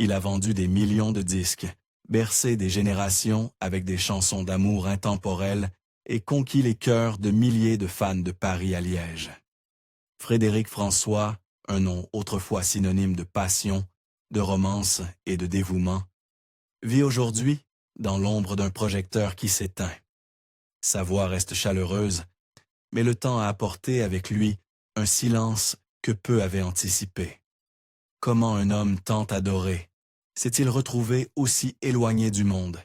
Il a vendu des millions de disques, bercé des générations avec des chansons d'amour intemporelles et conquis les cœurs de milliers de fans de Paris à Liège. Frédéric François, un nom autrefois synonyme de passion, de romance et de dévouement, vit aujourd'hui dans l'ombre d'un projecteur qui s'éteint. Sa voix reste chaleureuse, mais le temps a apporté avec lui un silence que peu avaient anticipé. Comment un homme tant adoré s'est-il retrouvé aussi éloigné du monde,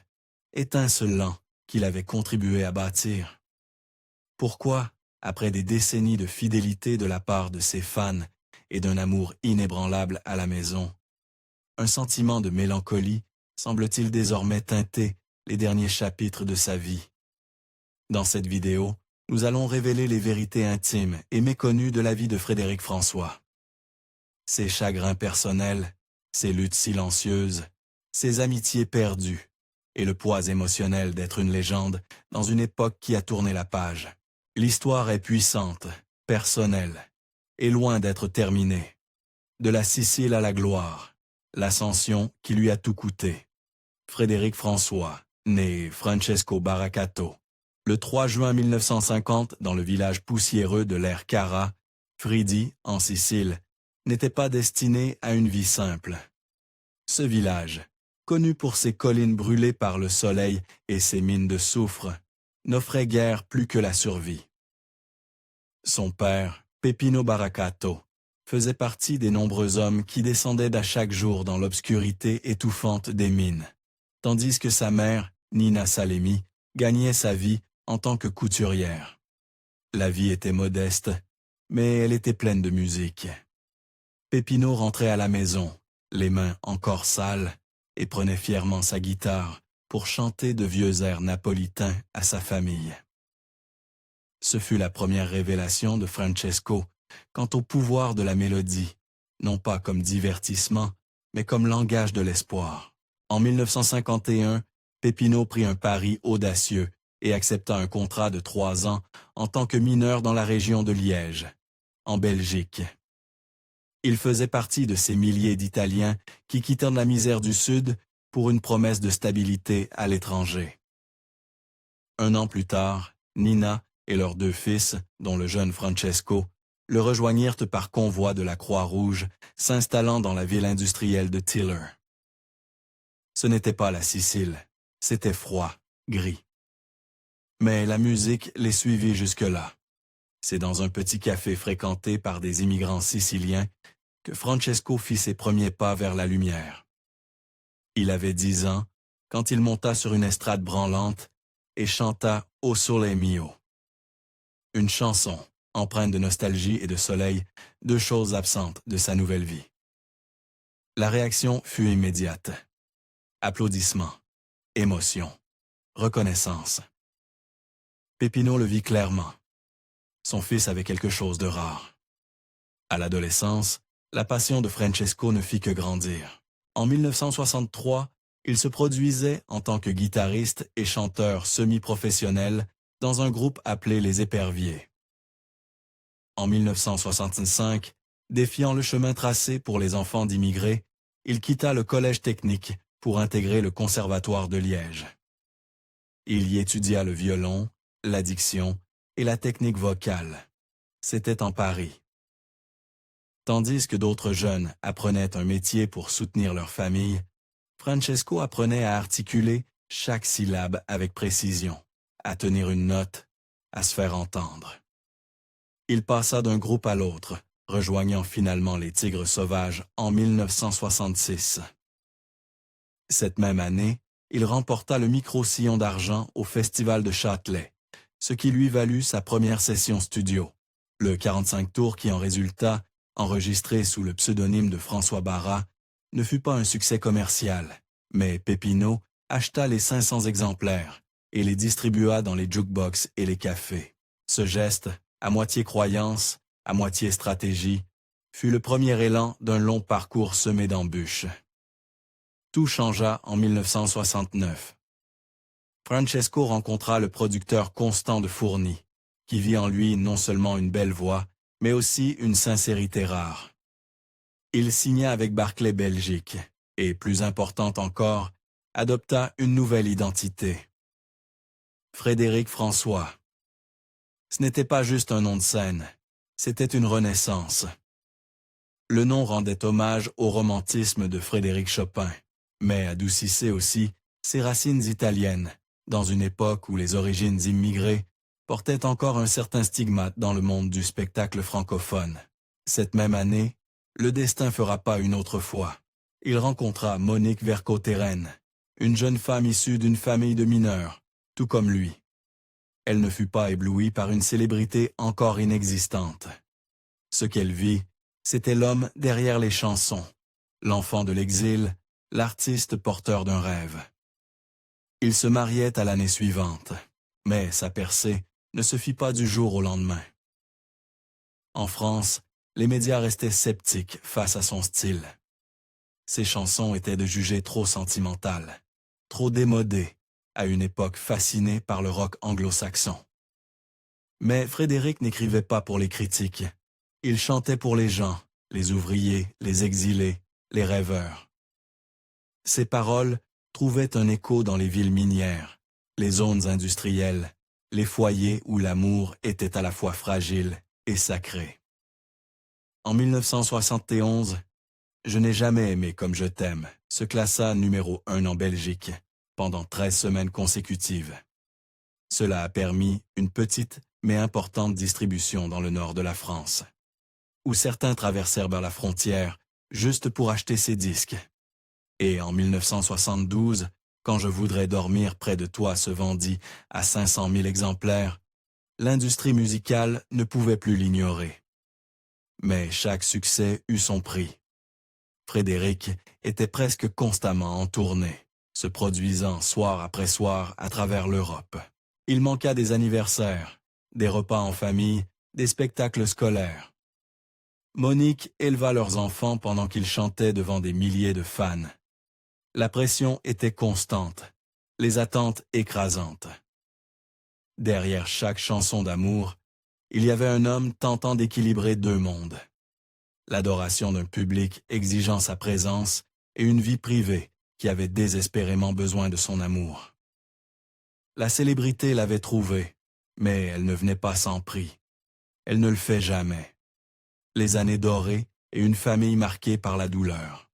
étincelant qu'il avait contribué à bâtir? Pourquoi, après des décennies de fidélité de la part de ses fans et d'un amour inébranlable à la maison, un sentiment de mélancolie semble-t-il désormais teinter les derniers chapitres de sa vie? Dans cette vidéo, nous allons révéler les vérités intimes et méconnues de la vie de Frédéric François. Ses chagrins personnels, ses luttes silencieuses, ses amitiés perdues et le poids émotionnel d'être une légende dans une époque qui a tourné la page. L'histoire est puissante, personnelle et loin d'être terminée. De la Sicile à la gloire, l'ascension qui lui a tout coûté. Frédéric François, né Francesco Baracato, le 3 juin 1950 dans le village poussiéreux de l'Ercara, Fridi, en Sicile, n'était pas destiné à une vie simple. Ce village, connu pour ses collines brûlées par le soleil et ses mines de soufre, n'offrait guère plus que la survie. Son père, Peppino Baracato, faisait partie des nombreux hommes qui descendaient à chaque jour dans l'obscurité étouffante des mines, tandis que sa mère, Nina Salemi, gagnait sa vie en tant que couturière. La vie était modeste, mais elle était pleine de musique. Peppino rentrait à la maison, les mains encore sales, et prenait fièrement sa guitare pour chanter de vieux airs napolitains à sa famille. Ce fut la première révélation de Francesco quant au pouvoir de la mélodie, non pas comme divertissement, mais comme langage de l'espoir. En 1951, Peppino prit un pari audacieux et accepta un contrat de 3 ans en tant que mineur dans la région de Liège, en Belgique. Il faisait partie de ces milliers d'Italiens qui quittèrent la misère du Sud pour une promesse de stabilité à l'étranger. 1 an plus tard, Nina et leurs 2 fils, dont le jeune Francesco, le rejoignirent par convoi de la Croix-Rouge, s'installant dans la ville industrielle de Tiller. Ce n'était pas la Sicile, c'était froid, gris. Mais la musique les suivit jusque-là. C'est dans un petit café fréquenté par des immigrants siciliens que Francesco fit ses premiers pas vers la lumière. Il avait 10 ans quand il monta sur une estrade branlante et chanta « O Sole Mio », une chanson empreinte de nostalgie et de soleil, 2 choses absentes de sa nouvelle vie. La réaction fut immédiate. Applaudissements, émotion, reconnaissance. Peppino le vit clairement. Son fils avait quelque chose de rare. À l'adolescence, la passion de Francesco ne fit que grandir. En 1963, il se produisait en tant que guitariste et chanteur semi-professionnel dans un groupe appelé les Éperviers. En 1965, défiant le chemin tracé pour les enfants d'immigrés, il quitta le collège technique pour intégrer le conservatoire de Liège. Il y étudia le violon, la diction et la technique vocale. C'était en Paris. Tandis que d'autres jeunes apprenaient un métier pour soutenir leur famille, Francesco apprenait à articuler chaque syllabe avec précision, à tenir une note, à se faire entendre. Il passa d'un groupe à l'autre, rejoignant finalement les Tigres Sauvages en 1966. Cette même année, il remporta le micro-sillon d'argent au Festival de Châtelet, ce qui lui valut sa première session studio. Le 45 tours qui en résulta, enregistré sous le pseudonyme de François Barra, ne fut pas un succès commercial, mais Peppino acheta les 500 exemplaires et les distribua dans les jukebox et les cafés. Ce geste, à moitié croyance, à moitié stratégie, fut le premier élan d'un long parcours semé d'embûches. Tout changea en 1969. Francesco rencontra le producteur Constant de Fourny, qui vit en lui non seulement une belle voix, mais aussi une sincérité rare. Il signa avec Barclay Belgique, et, plus importante encore, adopta une nouvelle identité. Frédéric François. Ce n'était pas juste un nom de scène, c'était une renaissance. Le nom rendait hommage au romantisme de Frédéric Chopin, mais adoucissait aussi ses racines italiennes, dans une époque où les origines immigrées portaient encore un certain stigmate dans le monde du spectacle francophone. Cette même année, le destin fera pas une autre fois. Il rencontra Monique Vercauteren, une jeune femme issue d'une famille de mineurs, tout comme lui. Elle ne fut pas éblouie par une célébrité encore inexistante. Ce qu'elle vit, c'était l'homme derrière les chansons, l'enfant de l'exil, l'artiste porteur d'un rêve. Ils se mariaient à l'année suivante, mais sa percée ne se fit pas du jour au lendemain. En France, les médias restaient sceptiques face à son style. Ses chansons étaient de jugées trop sentimentales, trop démodées, à une époque fascinée par le rock anglo-saxon. Mais Frédéric n'écrivait pas pour les critiques. Il chantait pour les gens, les ouvriers, les exilés, les rêveurs. Ses paroles trouvaient un écho dans les villes minières, les zones industrielles, les foyers où l'amour était à la fois fragile et sacré. En 1971, Je n'ai jamais aimé comme je t'aime se classa numéro 1 en Belgique pendant 13 semaines consécutives. Cela a permis une petite mais importante distribution dans le nord de la France, où certains traversèrent vers la frontière juste pour acheter ces disques. Et en 1972, quand Je voudrais dormir près de toi se vendit à 500 000 exemplaires, l'industrie musicale ne pouvait plus l'ignorer. Mais chaque succès eut son prix. Frédéric était presque constamment en tournée, se produisant soir après soir à travers l'Europe. Il manqua des anniversaires, des repas en famille, des spectacles scolaires. Monique éleva leurs enfants pendant qu'ils chantaient devant des milliers de fans. La pression était constante, les attentes écrasantes. Derrière chaque chanson d'amour, il y avait un homme tentant d'équilibrer deux mondes. L'adoration d'un public exigeant sa présence et une vie privée qui avait désespérément besoin de son amour. La célébrité l'avait trouvé, mais elle ne venait pas sans prix. Elle ne le fait jamais. Les années dorées et une famille marquée par la douleur.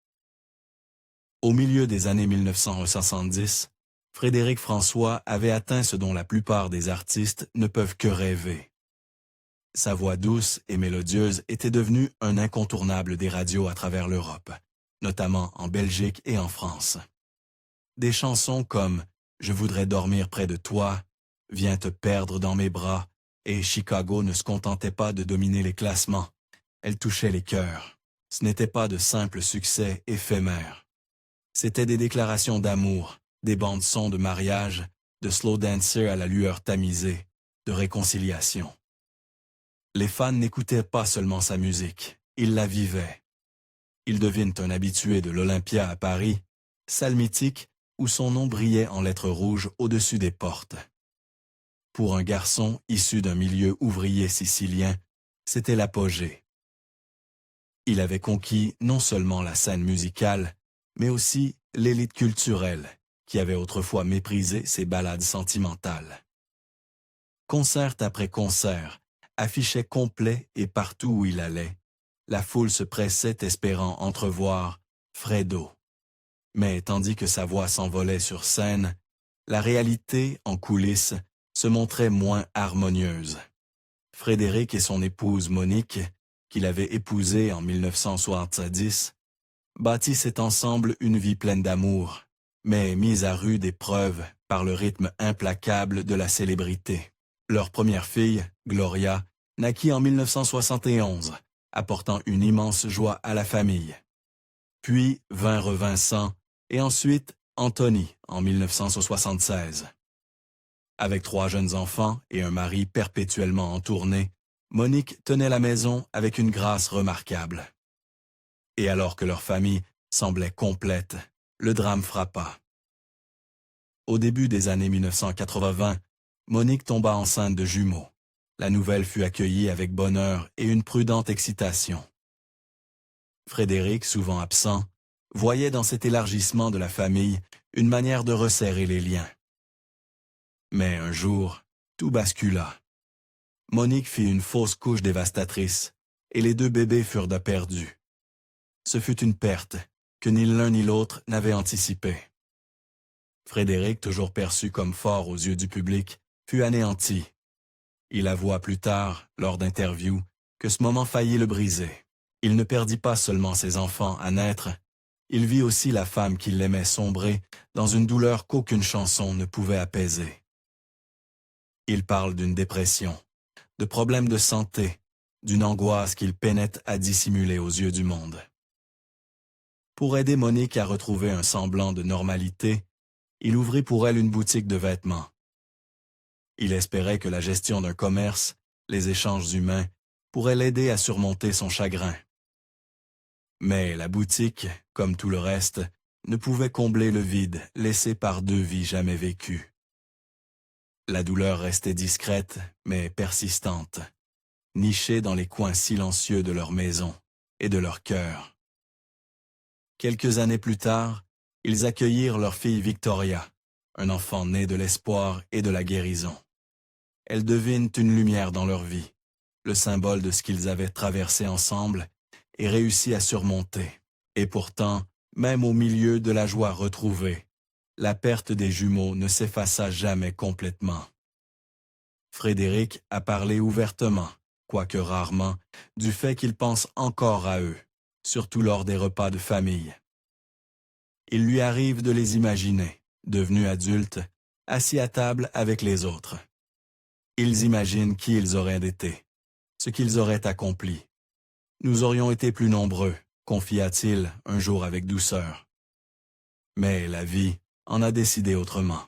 Au milieu des années 1970, Frédéric François avait atteint ce dont la plupart des artistes ne peuvent que rêver. Sa voix douce et mélodieuse était devenue un incontournable des radios à travers l'Europe, notamment en Belgique et en France. Des chansons comme « Je voudrais dormir près de toi »,« Viens te perdre dans mes bras » et « Chicago » ne se contentaient pas de dominer les classements. Elles touchaient les cœurs. Ce n'était pas de simples succès éphémères. C'étaient des déclarations d'amour, des bandes-sons de mariage, de slow dancers à la lueur tamisée, de réconciliation. Les fans n'écoutaient pas seulement sa musique, ils la vivaient. Ils devinent un habitué de l'Olympia à Paris, salle mythique où son nom brillait en lettres rouges au-dessus des portes. Pour un garçon issu d'un milieu ouvrier sicilien, c'était l'apogée. Il avait conquis non seulement la scène musicale, mais aussi l'élite culturelle, qui avait autrefois méprisé ses ballades sentimentales. Concert après concert, affichait complet et partout où il allait, la foule se pressait espérant entrevoir Fredo. Mais tandis que sa voix s'envolait sur scène, la réalité, en coulisses, se montrait moins harmonieuse. Frédéric et son épouse Monique, qu'il avait épousée en 1970, bâtissaient ensemble une vie pleine d'amour, mais mise à rude épreuve par le rythme implacable de la célébrité. Leur première fille, Gloria, naquit en 1971, apportant une immense joie à la famille. Puis vinrent Vincent et ensuite Anthony en 1976. Avec 3 jeunes enfants et un mari perpétuellement en tournée, Monique tenait la maison avec une grâce remarquable. Et alors que leur famille semblait complète, le drame frappa. Au début des années 1980, Monique tomba enceinte de jumeaux. La nouvelle fut accueillie avec bonheur et une prudente excitation. Frédéric, souvent absent, voyait dans cet élargissement de la famille une manière de resserrer les liens. Mais un jour, tout bascula. Monique fit une fausse couche dévastatrice, et les 2 bébés furent de perdus. Ce fut une perte que ni l'un ni l'autre n'avaient anticipée. Frédéric, toujours perçu comme fort aux yeux du public, fut anéanti. Il avoua plus tard, lors d'interviews, que ce moment faillit le briser. Il ne perdit pas seulement ses enfants à naître, il vit aussi la femme qu'il aimait sombrer dans une douleur qu'aucune chanson ne pouvait apaiser. Il parle d'une dépression, de problèmes de santé, d'une angoisse qu'il peinait à dissimuler aux yeux du monde. Pour aider Monique à retrouver un semblant de normalité, il ouvrit pour elle une boutique de vêtements. Il espérait que la gestion d'un commerce, les échanges humains, pourraient l'aider à surmonter son chagrin. Mais la boutique, comme tout le reste, ne pouvait combler le vide laissé par 2 vies jamais vécues. La douleur restait discrète, mais persistante, nichée dans les coins silencieux de leur maison et de leur cœur. Quelques années plus tard, ils accueillirent leur fille Victoria, un enfant né de l'espoir et de la guérison. Elles devinent une lumière dans leur vie, le symbole de ce qu'ils avaient traversé ensemble et réussi à surmonter. Et pourtant, même au milieu de la joie retrouvée, la perte des jumeaux ne s'effaça jamais complètement. Frédéric a parlé ouvertement, quoique rarement, du fait qu'il pense encore à eux, surtout lors des repas de famille. Il lui arrive de les imaginer, devenus adultes, assis à table avec les autres. Ils imaginent qui ils auraient été, ce qu'ils auraient accompli. Nous aurions été plus nombreux, confia-t-il un jour avec douceur. Mais la vie en a décidé autrement.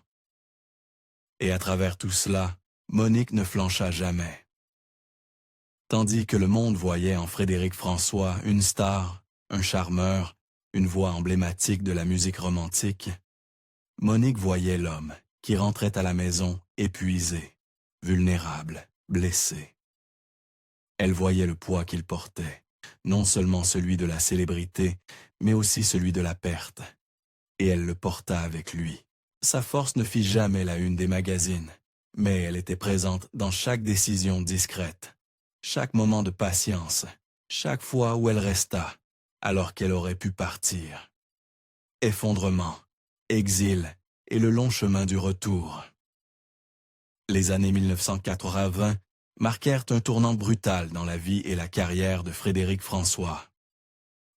Et à travers tout cela, Monique ne flancha jamais. Tandis que le monde voyait en Frédéric François une star, un charmeur, une voix emblématique de la musique romantique, Monique voyait l'homme qui rentrait à la maison épuisé, vulnérable, blessé. Elle voyait le poids qu'il portait, non seulement celui de la célébrité, mais aussi celui de la perte. Et elle le porta avec lui. Sa force ne fit jamais la une des magazines, mais elle était présente dans chaque décision discrète, chaque moment de patience, chaque fois où elle resta, alors qu'elle aurait pu partir. Effondrement, exil et le long chemin du retour. Les années 1980 marquèrent un tournant brutal dans la vie et la carrière de Frédéric François.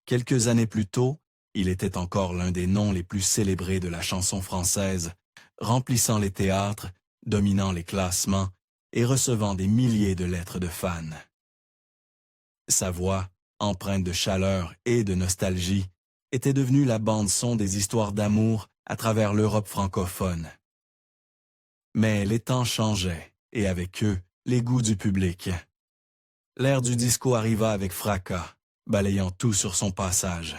Quelques années plus tôt, il était encore l'un des noms les plus célébrés de la chanson française, remplissant les théâtres, dominant les classements et recevant des milliers de lettres de fans. Sa voix, empreinte de chaleur et de nostalgie, était devenue la bande-son des histoires d'amour à travers l'Europe francophone. Mais les temps changeaient, et avec eux, les goûts du public. L'ère du disco arriva avec fracas, balayant tout sur son passage.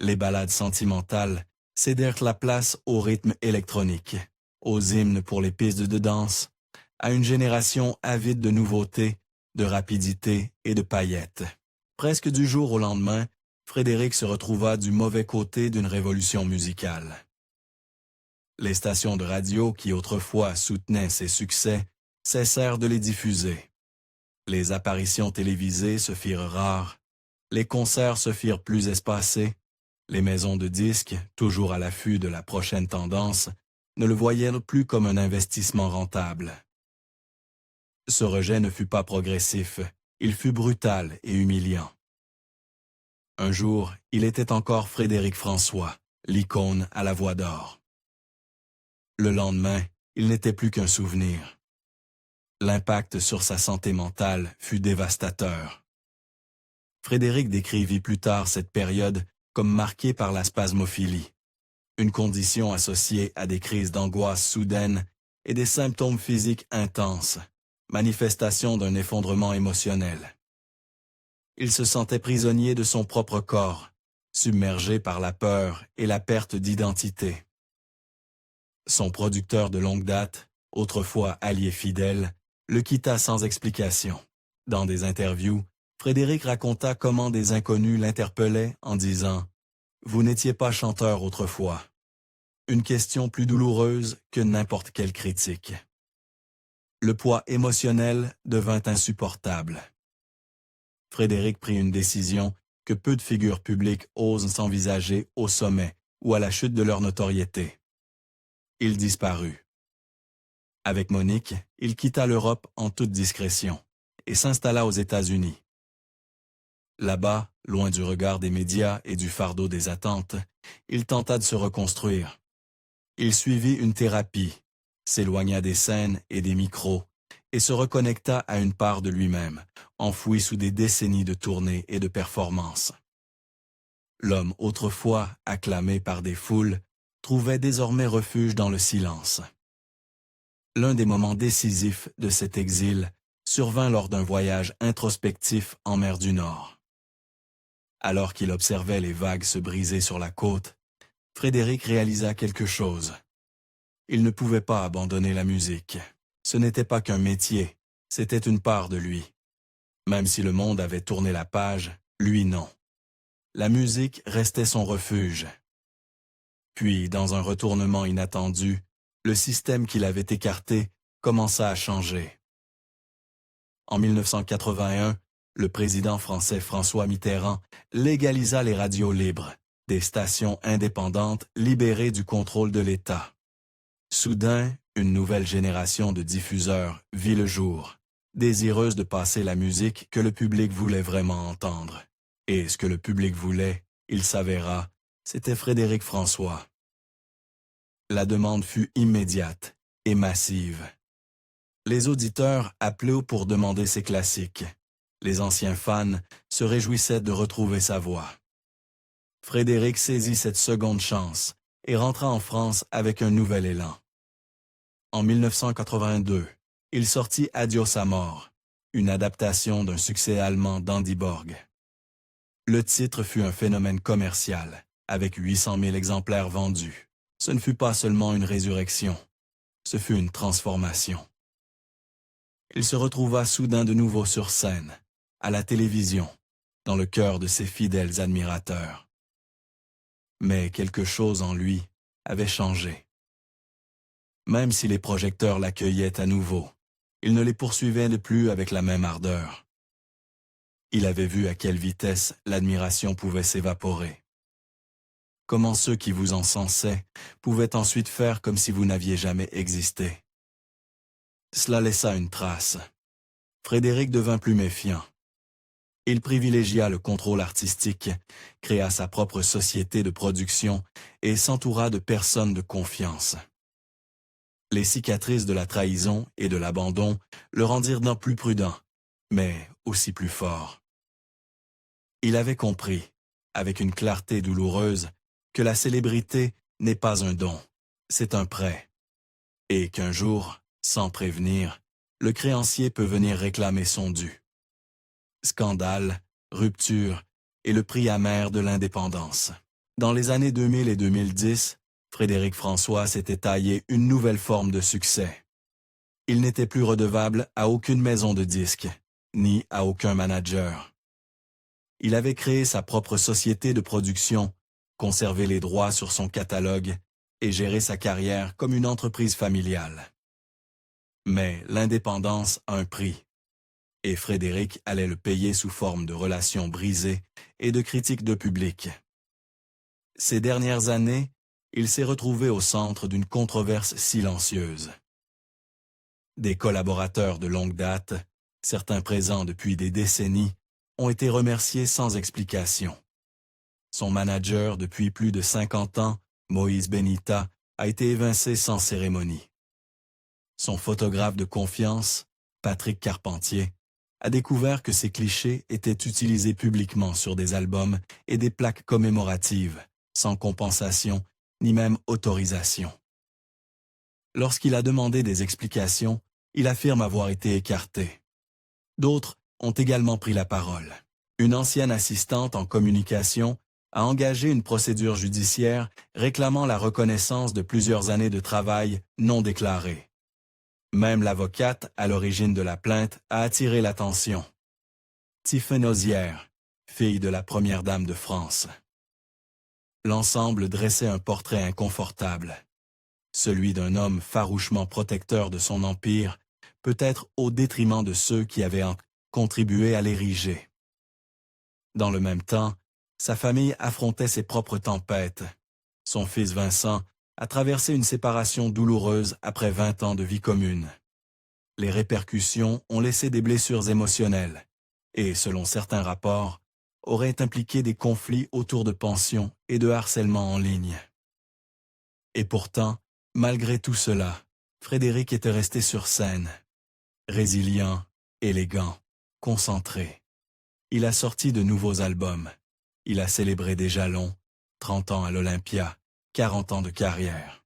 Les ballades sentimentales cédèrent la place au rythme électronique, aux hymnes pour les pistes de danse, à une génération avide de nouveautés, de rapidité et de paillettes. Presque du jour au lendemain, Frédéric se retrouva du mauvais côté d'une révolution musicale. Les stations de radio qui autrefois soutenaient ses succès cessèrent de les diffuser. Les apparitions télévisées se firent rares, les concerts se firent plus espacés, les maisons de disques, toujours à l'affût de la prochaine tendance, ne le voyaient plus comme un investissement rentable. Ce rejet ne fut pas progressif, il fut brutal et humiliant. Un jour, il était encore Frédéric François, l'icône à la voix d'or. Le lendemain, il n'était plus qu'un souvenir. L'impact sur sa santé mentale fut dévastateur. Frédéric décrivit plus tard cette période comme marquée par la spasmophilie, une condition associée à des crises d'angoisse soudaines et des symptômes physiques intenses, manifestation d'un effondrement émotionnel. Il se sentait prisonnier de son propre corps, submergé par la peur et la perte d'identité. Son producteur de longue date, autrefois allié fidèle, le quitta sans explication. Dans des interviews, Frédéric raconta comment des inconnus l'interpellaient en disant Vous n'étiez pas chanteur autrefois. Une question plus douloureuse que n'importe quelle critique. Le poids émotionnel devint insupportable. Frédéric prit une décision que peu de figures publiques osent s'envisager au sommet ou à la chute de leur notoriété. Il disparut. Avec Monique, il quitta l'Europe en toute discrétion et s'installa aux États-Unis. Là-bas, loin du regard des médias et du fardeau des attentes, il tenta de se reconstruire. Il suivit une thérapie, s'éloigna des scènes et des micros et se reconnecta à une part de lui-même, enfouie sous des décennies de tournées et de performances. L'homme autrefois acclamé par des foules trouvait désormais refuge dans le silence. L'un des moments décisifs de cet exil survint lors d'un voyage introspectif en mer du Nord. Alors qu'il observait les vagues se briser sur la côte, Frédéric réalisa quelque chose. Il ne pouvait pas abandonner la musique. Ce n'était pas qu'un métier, c'était une part de lui. Même si le monde avait tourné la page, lui non. La musique restait son refuge. Puis, dans un retournement inattendu, le système qu'il avait écarté commença à changer. En 1981, le président français François Mitterrand légalisa les radios libres, des stations indépendantes libérées du contrôle de l'État. Soudain, une nouvelle génération de diffuseurs vit le jour, désireuse de passer la musique que le public voulait vraiment entendre. Et ce que le public voulait, il s'avéra, c'était Frédéric François. La demande fut immédiate et massive. Les auditeurs appelaient pour demander ses classiques. Les anciens fans se réjouissaient de retrouver sa voix. Frédéric saisit cette seconde chance et rentra en France avec un nouvel élan. En 1982, il sortit Adios à mort, une adaptation d'un succès allemand d'Andy Borg. Le titre fut un phénomène commercial, avec 800 000 exemplaires vendus. Ce ne fut pas seulement une résurrection, ce fut une transformation. Il se retrouva soudain de nouveau sur scène, à la télévision, dans le cœur de ses fidèles admirateurs. Mais quelque chose en lui avait changé. Même si les projecteurs l'accueillaient à nouveau, il ne les poursuivait plus avec la même ardeur. Il avait vu à quelle vitesse l'admiration pouvait s'évaporer. Comment ceux qui vous encensaient pouvaient ensuite faire comme si vous n'aviez jamais existé. Cela laissa une trace. Frédéric devint plus méfiant. Il privilégia le contrôle artistique, créa sa propre société de production et s'entoura de personnes de confiance. Les cicatrices de la trahison et de l'abandon le rendirent d'un plus prudent, mais aussi plus fort. Il avait compris, avec une clarté douloureuse, que la célébrité n'est pas un don, c'est un prêt, et qu'un jour, sans prévenir, le créancier peut venir réclamer son dû. Scandale, rupture et le prix amer de l'indépendance. Dans les années 2000 et 2010, Frédéric François s'était taillé une nouvelle forme de succès. Il n'était plus redevable à aucune maison de disques, ni à aucun manager. Il avait créé sa propre société de production, conservé les droits sur son catalogue et géré sa carrière comme une entreprise familiale. Mais l'indépendance a un prix, et Frédéric allait le payer sous forme de relations brisées et de critiques de public. Ces dernières années, il s'est retrouvé au centre d'une controverse silencieuse. Des collaborateurs de longue date, certains présents depuis des décennies, ont été remerciés sans explication. Son manager depuis plus de 50 ans, Moïse Benita, a été évincé sans cérémonie. Son photographe de confiance, Patrick Carpentier, a découvert que ces clichés étaient utilisés publiquement sur des albums et des plaques commémoratives, sans compensation ni même autorisation. Lorsqu'il a demandé des explications, il affirme avoir été écarté. D'autres ont également pris la parole. Une ancienne assistante en communication a engagé une procédure judiciaire réclamant la reconnaissance de plusieurs années de travail non déclarées. Même l'avocate à l'origine de la plainte a attiré l'attention. Tiffaine Ozière, fille de la première dame de France. L'ensemble dressait un portrait inconfortable, celui d'un homme farouchement protecteur de son empire, peut-être au détriment de ceux qui avaient contribué à l'ériger. Dans le même temps, sa famille affrontait ses propres tempêtes. Son fils Vincent a traversé une séparation douloureuse après 20 ans de vie commune. Les répercussions ont laissé des blessures émotionnelles et, selon certains rapports, auraient impliqué des conflits autour de pensions et de harcèlement en ligne. Et pourtant, malgré tout cela, Frédéric était resté sur scène. Résilient, élégant, concentré. Il a sorti de nouveaux albums. Il a célébré des jalons, 30 ans à l'Olympia, 40 ans de carrière.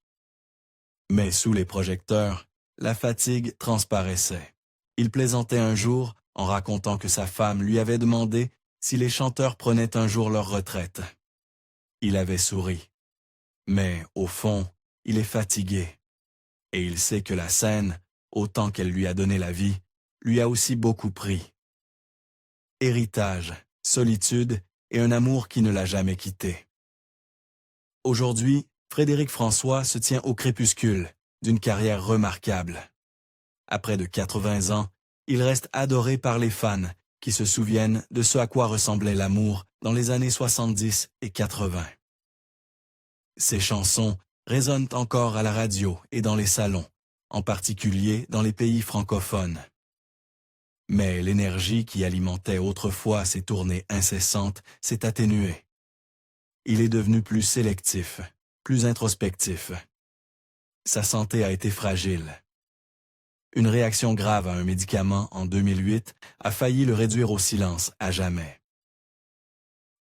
Mais sous les projecteurs, la fatigue transparaissait. Il plaisantait un jour en racontant que sa femme lui avait demandé si les chanteurs prenaient un jour leur retraite. Il avait souri. Mais, au fond, il est fatigué. Et il sait que la scène, autant qu'elle lui a donné la vie, lui a aussi beaucoup pris. Héritage, solitude et un amour qui ne l'a jamais quitté. Aujourd'hui, Frédéric François se tient au crépuscule d'une carrière remarquable. À près de 80 ans, il reste adoré par les fans qui se souviennent de ce à quoi ressemblait l'amour dans les années 70 et 80. Ses chansons résonnent encore à la radio et dans les salons, en particulier dans les pays francophones. Mais l'énergie qui alimentait autrefois ses tournées incessantes s'est atténuée. Il est devenu plus sélectif, plus introspectif. Sa santé a été fragile. Une réaction grave à un médicament en 2008 a failli le réduire au silence à jamais.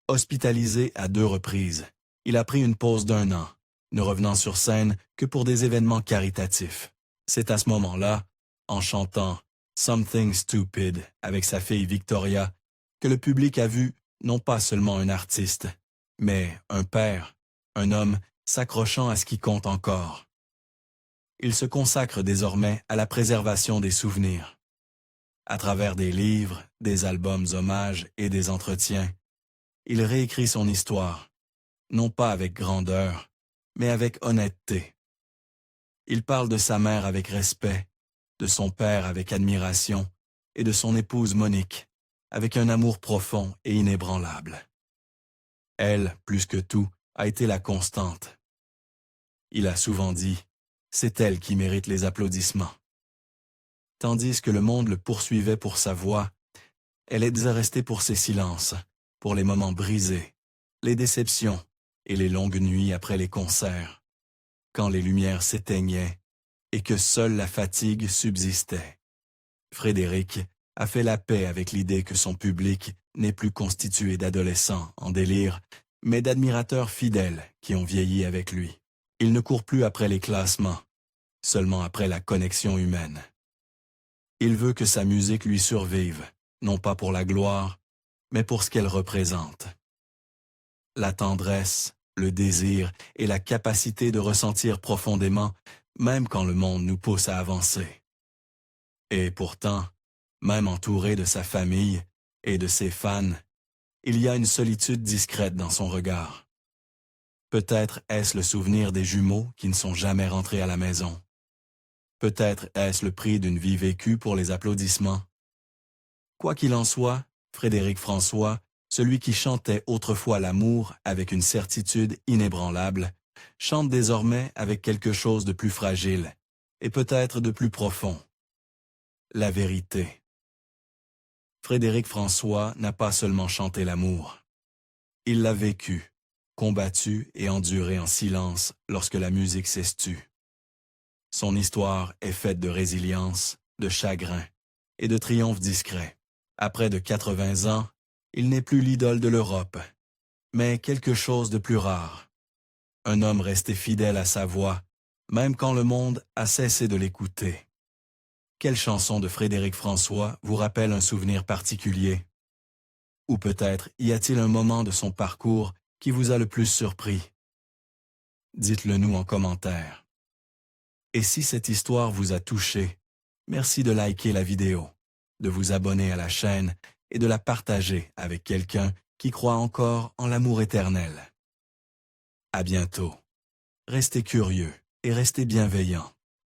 Hospitalisé à 2 reprises, il a pris une pause d'1 an, ne revenant sur scène que pour des événements caritatifs. C'est à ce moment-là, en chantant « Something Stupid » avec sa fille Victoria, que le public a vu non pas seulement un artiste, mais un père, un homme s'accrochant à ce qui compte encore. Il se consacre désormais à la préservation des souvenirs. À travers des livres, des albums hommages et des entretiens, il réécrit son histoire, non pas avec grandeur, mais avec honnêteté. Il parle de sa mère avec respect, de son père avec admiration et de son épouse Monique, avec un amour profond et inébranlable. Elle, plus que tout, a été la constante. Il a souvent dit « c'est elle qui mérite les applaudissements ». Tandis que le monde le poursuivait pour sa voix, elle est restée pour ses silences, pour les moments brisés, les déceptions et les longues nuits après les concerts, quand les lumières s'éteignaient et que seule la fatigue subsistait. Frédéric a fait la paix avec l'idée que son public n'est plus constitué d'adolescents en délire, mais d'admirateurs fidèles qui ont vieilli avec lui. Il ne court plus après les classements, seulement après la connexion humaine. Il veut que sa musique lui survive, non pas pour la gloire, mais pour ce qu'elle représente. La tendresse, le désir et la capacité de ressentir profondément, même quand le monde nous pousse à avancer. Et pourtant, même entouré de sa famille et de ses fans, il y a une solitude discrète dans son regard. Peut-être est-ce le souvenir des jumeaux qui ne sont jamais rentrés à la maison. Peut-être est-ce le prix d'une vie vécue pour les applaudissements. Quoi qu'il en soit, Frédéric François, celui qui chantait autrefois l'amour avec une certitude inébranlable, chante désormais avec quelque chose de plus fragile et peut-être de plus profond. La vérité. Frédéric François n'a pas seulement chanté l'amour. Il l'a vécu, combattu et enduré en silence lorsque la musique s'estue. Son histoire est faite de résilience, de chagrin et de triomphes discrets. À près de 80 ans, il n'est plus l'idole de l'Europe, mais quelque chose de plus rare. Un homme resté fidèle à sa voix, même quand le monde a cessé de l'écouter. Quelle chanson de Frédéric François vous rappelle un souvenir particulier? Ou peut-être y a-t-il un moment de son parcours qui vous a le plus surpris? Dites-le nous en commentaire. Et si cette histoire vous a touché, merci de liker la vidéo, de vous abonner à la chaîne et de la partager avec quelqu'un qui croit encore en l'amour éternel. À bientôt. Restez curieux et restez bienveillants.